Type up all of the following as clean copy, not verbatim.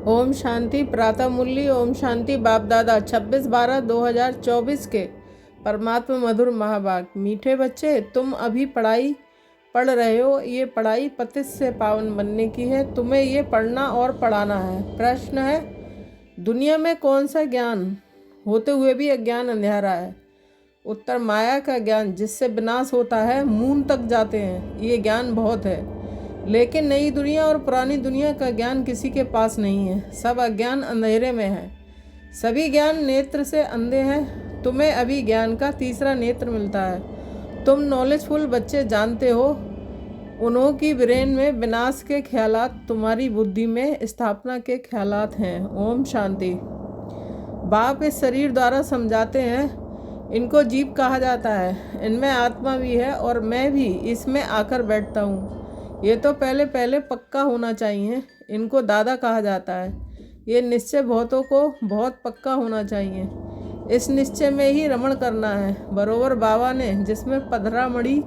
ओम शांति प्रातः मूल्य। ओम शांति बाप दादा 26/12/2024 के परमात्मा मधुर महाभाग। मीठे बच्चे, तुम अभी पढ़ाई पढ़ रहे हो। ये पढ़ाई पतित से पावन बनने की है। तुम्हें ये पढ़ना और पढ़ाना है। प्रश्न है, दुनिया में कौन सा ज्ञान होते हुए भी अज्ञान अंधेरा है? उत्तर, माया का ज्ञान जिससे विनाश होता है, मून तक जाते हैं। ये ज्ञान बहुत है, लेकिन नई दुनिया और पुरानी दुनिया का ज्ञान किसी के पास नहीं है। सब अज्ञान अंधेरे में है। सभी ज्ञान नेत्र से अंधे हैं। तुम्हें अभी ज्ञान का तीसरा नेत्र मिलता है। तुम नॉलेजफुल बच्चे जानते हो, उन्हों की ब्रेन में विनाश के ख्यालात तुम्हारी बुद्धि में स्थापना के ख्यालात हैं। ओम शांति। बाप इस शरीर द्वारा समझाते हैं। इनको जीव कहा जाता है। इनमें आत्मा भी है और मैं भी इसमें आकर बैठता हूँ। ये तो पहले पक्का होना चाहिए। इनको दादा कहा जाता है। ये निश्चय बहुतों को बहुत पक्का होना चाहिए। इस निश्चय में ही रमण करना है। बरोबर बाबा ने जिसमें पधरामणि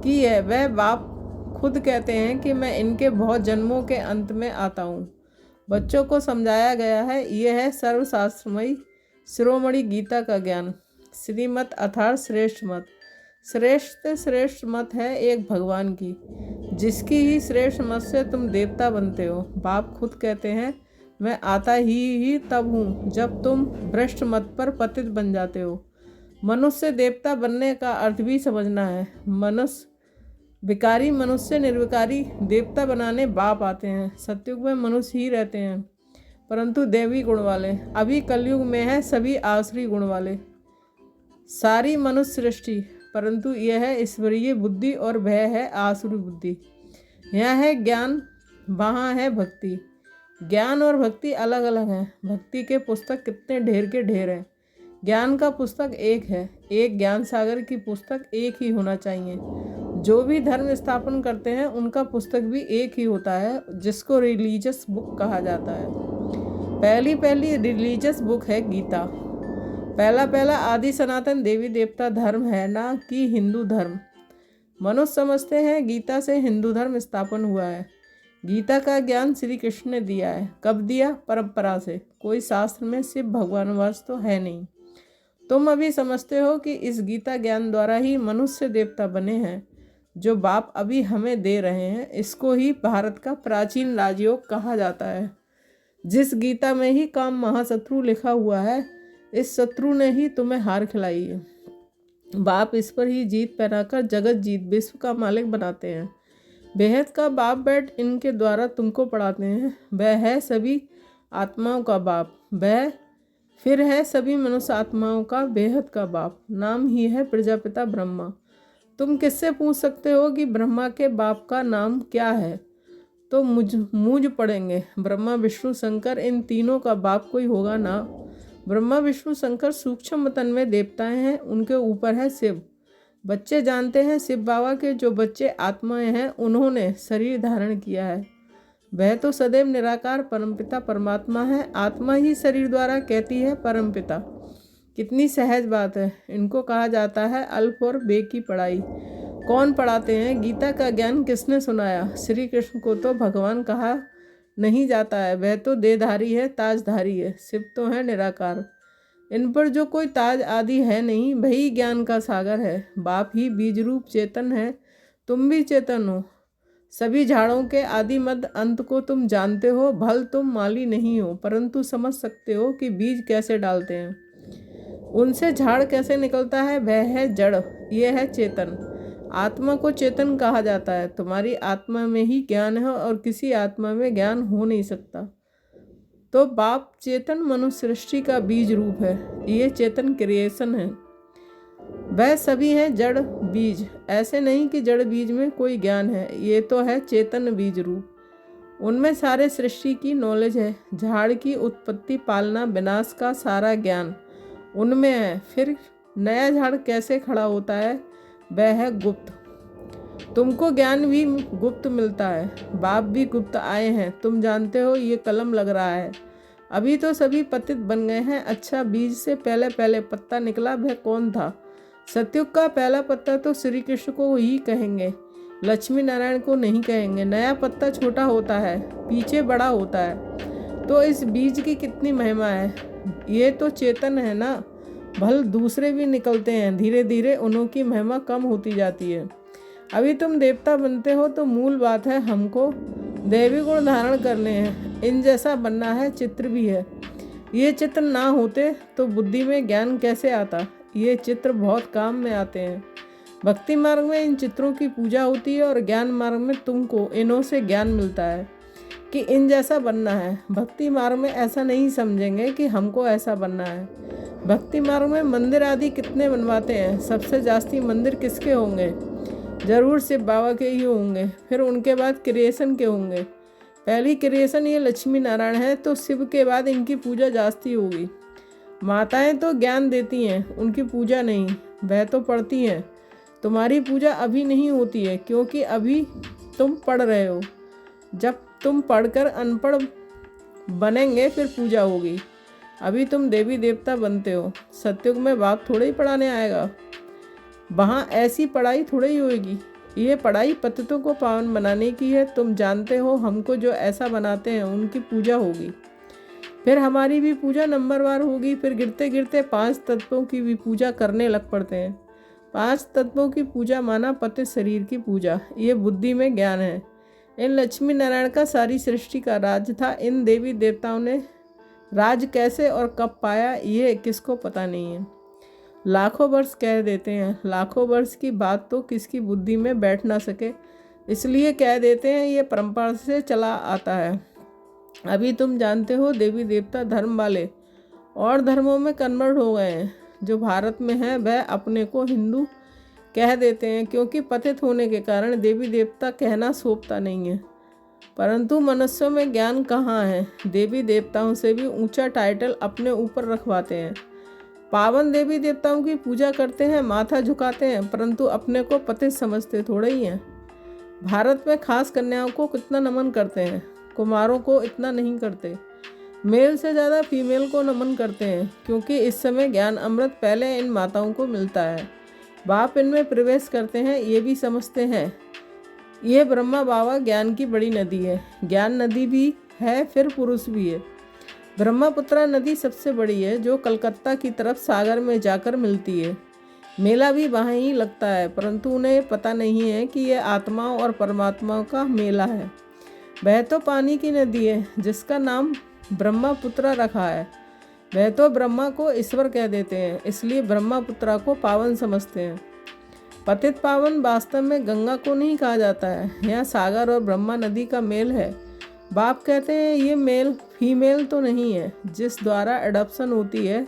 की है, वह बाप खुद कहते हैं कि मैं इनके बहुत जन्मों के अंत में आता हूँ। बच्चों को समझाया गया है। यह है सर्वशास्त्रमयी शिरोमणि गीता का ज्ञान। श्रीमत अर्थात श्रेष्ठ मत। श्रेष्ठ मत है एक भगवान की, जिसकी ही श्रेष्ठ मत से तुम देवता बनते हो। बाप खुद कहते हैं, मैं आता ही तब हूँ जब तुम भ्रष्ट मत पर पतित बन जाते हो। मनुष्य देवता बनने का अर्थ भी समझना है। मनुष्य विकारी मनुष्य निर्विकारी देवता बनाने बाप आते हैं। सतयुग में मनुष्य ही रहते हैं, परंतु देवी गुण वाले। अभी कलयुग में है सभी आसुरी गुण वाले। सारी मनुष्य सृष्टि, परंतु यह है ईश्वरीय बुद्धि और वह है आसुरी बुद्धि। यहाँ है ज्ञान, वहाँ है भक्ति। ज्ञान और भक्ति अलग अलग हैं। भक्ति के पुस्तक कितने ढेर के ढेर हैं। ज्ञान का पुस्तक एक है। एक ज्ञान सागर की पुस्तक एक ही होना चाहिए। जो भी धर्म स्थापन करते हैं उनका पुस्तक भी एक ही होता है, जिसको रिलीजियस बुक कहा जाता है। पहली रिलीजियस बुक है गीता। पहला आदि सनातन देवी देवता धर्म है, ना कि हिंदू धर्म। मनुष्य समझते हैं गीता से हिंदू धर्म स्थापन हुआ है। गीता का ज्ञान श्री कृष्ण ने दिया है। कब दिया? परंपरा से। कोई शास्त्र में शिव भगवानवास तो है नहीं। तुम अभी समझते हो कि इस गीता ज्ञान द्वारा ही मनुष्य देवता बने हैं, जो बाप अभी हमें दे रहे हैं। इसको ही भारत का प्राचीन राजयोग कहा जाता है। जिस गीता में ही काम महाशत्रु लिखा हुआ है, इस शत्रु ने ही तुम्हें हार खिलाई है। बाप इस पर ही जीत पहनाकर जगत जीत विश्व का मालिक बनाते हैं। बेहद का बाप बैठ इनके द्वारा तुमको पढ़ाते हैं। वह है सभी आत्माओं का बाप। वह फिर है सभी मनुष्य आत्माओं का बेहद का बाप। नाम ही है प्रजापिता ब्रह्मा। तुम किससे पूछ सकते हो कि ब्रह्मा के बाप का नाम क्या है? तो मुझ पढ़ेंगे। ब्रह्मा विष्णु शंकर, इन तीनों का बाप कोई होगा ना। ब्रह्मा विष्णु शंकर सूक्ष्म तन में देवताएं हैं। उनके ऊपर है शिव। बच्चे जानते हैं शिव बाबा के जो बच्चे आत्माएं हैं, उन्होंने शरीर धारण किया है। वह तो सदैव निराकार परमपिता परमात्मा है। आत्मा ही शरीर द्वारा कहती है परमपिता। कितनी सहज बात है। इनको कहा जाता है अल्प और बे की पढ़ाई। कौन पढ़ाते हैं? गीता का ज्ञान किसने सुनाया? श्री कृष्ण को तो भगवान कहा नहीं जाता है। वह तो देहधारी है, ताजधारी है। शिव तो है निराकार। इन पर जो कोई ताज आदि है नहीं, वही ज्ञान का सागर है। बाप ही बीज रूप चेतन है। तुम भी चेतन हो। सभी झाड़ों के आदि मध्य अंत को तुम जानते हो। भल तुम माली नहीं हो, परंतु समझ सकते हो कि बीज कैसे डालते हैं, उनसे झाड़ कैसे निकलता है। वह है जड़, यह है चेतन। आत्मा को चेतन कहा जाता है। तुम्हारी आत्मा में ही ज्ञान है और किसी आत्मा में ज्ञान हो नहीं सकता। तो बाप चेतन मनुष्य सृष्टि का बीज रूप है। ये चेतन क्रिएशन है। वह सभी हैं जड़ बीज। ऐसे नहीं कि जड़ बीज में कोई ज्ञान है। ये तो है चेतन बीज रूप। उनमें सारे सृष्टि की नॉलेज है। झाड़ की उत्पत्ति, पालना, विनाश का सारा ज्ञान उनमें है। फिर नया झाड़ कैसे खड़ा होता है, वह है गुप्त। तुमको ज्ञान भी गुप्त मिलता है। बाप भी गुप्त आए हैं। तुम जानते हो ये कलम लग रहा है। अभी तो सभी पतित बन गए हैं। अच्छा, बीज से पहले पत्ता निकला, वह कौन था? सतयुग का पहला पत्ता तो श्री कृष्ण को ही कहेंगे, लक्ष्मी नारायण को नहीं कहेंगे। नया पत्ता छोटा होता है, पीछे बड़ा होता है। तो इस बीज की कितनी महिमा है। ये तो चेतन है ना, भल दूसरे भी निकलते हैं, धीरे धीरे उनकी महिमा कम होती जाती है। अभी तुम देवता बनते हो तो मूल बात है हमको दैवी गुण धारण करने हैं, इन जैसा बनना है। चित्र भी है, ये चित्र ना होते तो बुद्धि में ज्ञान कैसे आता। ये चित्र बहुत काम में आते हैं। भक्ति मार्ग में इन चित्रों की पूजा होती है और ज्ञान मार्ग में तुमको इन्हों से ज्ञान मिलता है कि इन जैसा बनना है। भक्ति मार्ग में ऐसा नहीं समझेंगे कि हमको ऐसा बनना है। भक्ति मार्ग में मंदिर आदि कितने बनवाते हैं, सबसे जास्ती मंदिर किसके होंगे, जरूर शिव बाबा के ही होंगे। फिर उनके बाद क्रिएशन के होंगे। पहली क्रिएशन ये लक्ष्मी नारायण है, तो शिव के बाद इनकी पूजा जास्ती होगी। माताएं तो ज्ञान देती हैं, उनकी पूजा नहीं, वह तो पढ़ती हैं। तुम्हारी पूजा अभी नहीं होती है क्योंकि अभी तुम पढ़ रहे हो। जब तुम पढ़कर अनपढ़ बनेंगे फिर पूजा होगी। अभी तुम देवी देवता बनते हो। सतयुग में बाप थोड़े ही पढ़ाने आएगा, वहाँ ऐसी पढ़ाई थोड़ी ही होगी। ये पढ़ाई पतितों को पावन बनाने की है। तुम जानते हो हमको जो ऐसा बनाते हैं उनकी पूजा होगी, फिर हमारी भी पूजा नंबरवार होगी। फिर गिरते गिरते 5 तत्वों की भी पूजा करने लग पड़ते हैं। 5 तत्वों की पूजा माना पतित शरीर की पूजा। ये बुद्धि में ज्ञान है। इन लक्ष्मी नारायण का सारी सृष्टि का राज था। इन देवी देवताओं ने राज कैसे और कब पाया ये किसको पता नहीं है। लाखों वर्ष कह देते हैं, लाखों वर्ष की बात तो किसकी बुद्धि में बैठ ना सके, इसलिए कह देते हैं। ये परंपरा से चला आता है। अभी तुम जानते हो देवी देवता धर्म वाले और धर्मों में कन्वर्ट हो गए हैं। जो भारत में है वह अपने को हिंदू कह देते हैं क्योंकि पतित होने के कारण देवी देवता कहना शोभता नहीं है। परंतु मनुष्यों में ज्ञान कहाँ है, देवी देवताओं से भी ऊंचा टाइटल अपने ऊपर रखवाते हैं। पावन देवी देवताओं की पूजा करते हैं, माथा झुकाते हैं, परंतु अपने को पतित समझते थोड़े ही हैं। भारत में खास कन्याओं को कितना नमन करते हैं, कुमारों को इतना नहीं करते। मेल से ज़्यादा फीमेल को नमन करते हैं क्योंकि इस समय ज्ञान अमृत पहले इन माताओं को मिलता है। बाप इनमें प्रवेश करते हैं, ये भी समझते हैं। ये ब्रह्मा बाबा ज्ञान की बड़ी नदी है। ज्ञान नदी भी है, फिर पुरुष भी है। ब्रह्मपुत्रा नदी सबसे बड़ी है जो कलकत्ता की तरफ सागर में जाकर मिलती है। मेला भी वहाँ ही लगता है, परंतु उन्हें पता नहीं है कि यह आत्माओं और परमात्माओं का मेला है। वह तो पानी की नदी है जिसका नाम ब्रह्मपुत्रा रखा है। वह तो ब्रह्मा को ईश्वर कह देते हैं, इसलिए ब्रह्मपुत्रा को पावन समझते हैं। पतित पावन वास्तव में गंगा को नहीं कहा जाता है, यहाँ सागर और ब्रह्मा नदी का मेल है। बाप कहते हैं ये मेल फीमेल तो नहीं है जिस द्वारा एडॉप्शन होती है।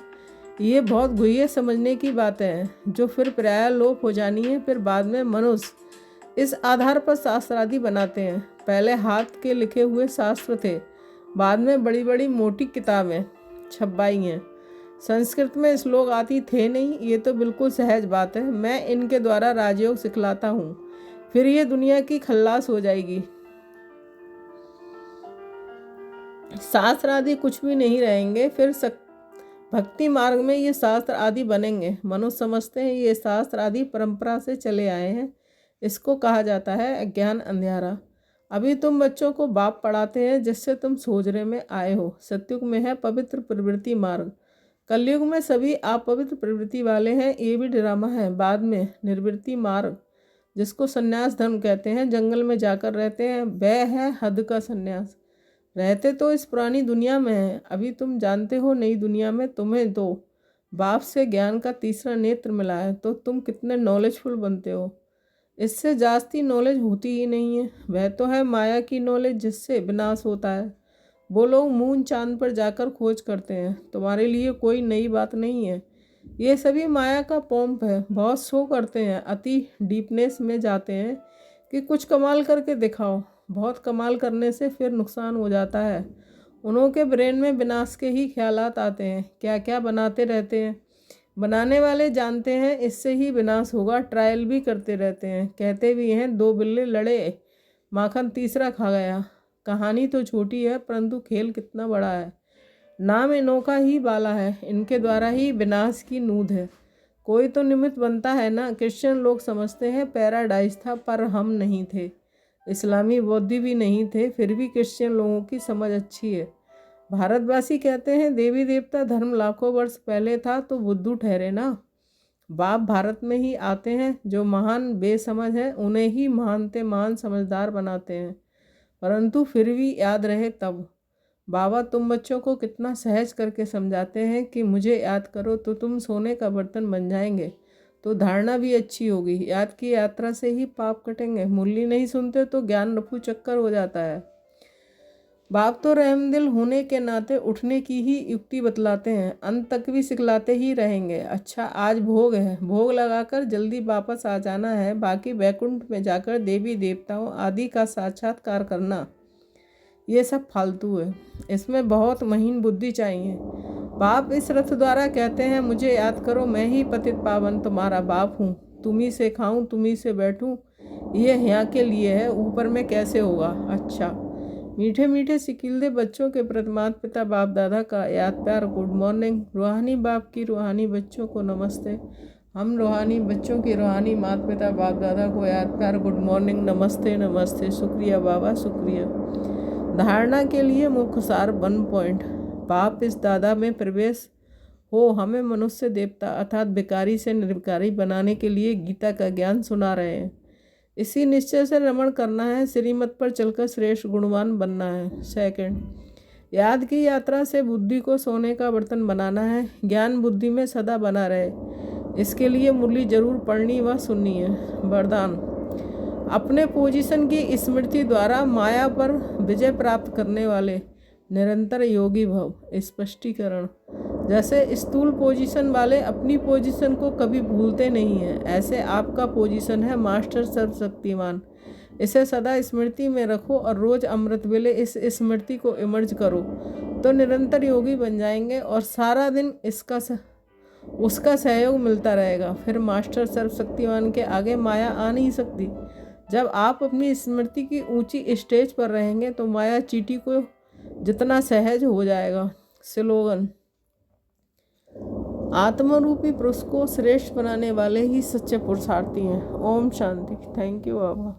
ये बहुत गुह्य समझने की बातें हैं जो फिर प्रायः लोप हो जानी है। फिर बाद में मनुष्य इस आधार पर शास्त्र आदि बनाते हैं। पहले हाथ के लिखे हुए शास्त्र थे, बाद में बड़ी बड़ी मोटी किताबें छपवाई हैं। संस्कृत में श्लोक आती थे नहीं, ये तो बिल्कुल सहज बात है। मैं इनके द्वारा राजयोग सिखलाता हूँ, फिर ये दुनिया की खल्लास हो जाएगी। शास्त्र आदि कुछ भी नहीं रहेंगे, फिर भक्ति मार्ग में ये शास्त्र आदि बनेंगे। मनुष्य समझते हैं ये शास्त्र आदि परंपरा से चले आए हैं, इसको कहा जाता है अज्ञान अंधियारा। अभी तुम बच्चों को बाप पढ़ाते हैं जिससे तुम सोचने में आए हो। सतयुग में है पवित्र प्रवृत्ति मार्ग, कलयुग में सभी अपवित्र प्रवृत्ति वाले हैं, ये भी ड्रामा है। बाद में निर्वृत्ति मार्ग जिसको संन्यास धर्म कहते हैं, जंगल में जाकर रहते हैं, वह है हद का संन्यास। रहते तो इस पुरानी दुनिया में है, अभी तुम जानते हो नई दुनिया में तुम्हें दो बाप से ज्ञान का तीसरा नेत्र मिला है, तो तुम कितने नॉलेजफुल बनते हो। इससे जास्ती नॉलेज होती ही नहीं है। वह तो है माया की नॉलेज जिससे विनाश होता है। वो लोग मून चांद पर जाकर खोज करते हैं, तुम्हारे लिए कोई नई बात नहीं है। ये सभी माया का पोंप है। बहुत शो करते हैं, अति डीपनेस में जाते हैं कि कुछ कमाल करके दिखाओ। बहुत कमाल करने से फिर नुकसान हो जाता है। उनके ब्रेन में विनाश के ही ख्यालात आते हैं, क्या क्या बनाते रहते हैं। बनाने वाले जानते हैं इससे ही विनाश होगा, ट्रायल भी करते रहते हैं। कहते भी हैं 2 बिल्ले लड़े, माखन तीसरा खा गया। कहानी तो छोटी है परंतु खेल कितना बड़ा है। नाम इनों का ही बाला है, इनके द्वारा ही विनाश की नूंद है। कोई तो निमित्त बनता है ना। क्रिश्चियन लोग समझते हैं पैराडाइज था, पर हम नहीं थे। इस्लामी बौद्ध भी नहीं थे, फिर भी क्रिश्चियन लोगों की समझ अच्छी है। भारतवासी कहते हैं देवी देवता धर्म लाखों वर्ष पहले था तो बुद्धू ठहरे ना। बाप भारत में ही आते हैं, जो महान बेसमझ हैं उन्हें ही महानते महान समझदार बनाते हैं, परंतु फिर भी याद रहे तब। बाबा तुम बच्चों को कितना सहज करके समझाते हैं कि मुझे याद करो तो तुम सोने का बर्तन बन जाएंगे, तो धारणा भी अच्छी होगी। याद की यात्रा से ही पाप कटेंगे। मुरली नहीं सुनते तो ज्ञान रफू चक्कर हो जाता है। बाप तो रहमदिल होने के नाते उठने की ही युक्ति बतलाते हैं, अंत तक भी सिखलाते ही रहेंगे। अच्छा आज भोग है, भोग लगाकर जल्दी वापस आ जाना है, बाकी वैकुंठ में जाकर देवी देवताओं आदि का साक्षात्कार करना, ये सब फालतू है। इसमें बहुत महीन बुद्धि चाहिए। बाप इस रथ द्वारा कहते हैं मुझे याद करो, मैं ही पतित पावन तुम्हारा बाप हूँ, तुम्ही से खाऊं तुम्ही से बैठूं, ये यहाँ के लिए है, ऊपर में कैसे होगा। अच्छा मीठे मीठे सिकिलदे बच्चों के प्रति माता पिता बाप दादा का याद प्यार गुड मॉर्निंग। रूहानी बाप की रूहानी बच्चों को नमस्ते। हम रूहानी बच्चों की रूहानी माता पिता बाप दादा को याद प्यार गुड मॉर्निंग, नमस्ते नमस्ते, शुक्रिया बाबा शुक्रिया। धारणा के लिए मुख्य सार 1 पॉइंट। बाप इस दादा में प्रवेश हो हमें मनुष्य देवता अर्थात भिकारी से निर्विकारी बनाने के लिए गीता का ज्ञान सुना रहे हैं। इसी निश्चय से रमण करना है, श्रीमत पर चलकर श्रेष्ठ गुणवान बनना है। सेकंड, याद की यात्रा से बुद्धि को सोने का बर्तन बनाना है, ज्ञान बुद्धि में सदा बना रहे। इसके लिए मुरली जरूर पढ़नी व सुननी है। वरदान, अपने पोजीशन की स्मृति द्वारा माया पर विजय प्राप्त करने वाले निरंतर योगी भव। स्पष्टीकरण, जैसे स्थूल पोजीशन वाले अपनी पोजीशन को कभी भूलते नहीं हैं, ऐसे आपका पोजीशन है मास्टर सर्वशक्तिमान। इसे सदा स्मृति में रखो और रोज अमृत वेले इस स्मृति को इमर्ज करो तो निरंतर योगी बन जाएंगे और सारा दिन उसका सहयोग मिलता रहेगा। फिर मास्टर सर्वशक्तिमान के आगे माया आ नहीं सकती। जब आप अपनी स्मृति की ऊंची स्टेज पर रहेंगे तो माया चींटी को जितना सहज हो जाएगा। स्लोगन, आत्मरूपी पुरुष को श्रेष्ठ बनाने वाले ही सच्चे पुरुषार्थी हैं। ओम शांति। Thank you Baba.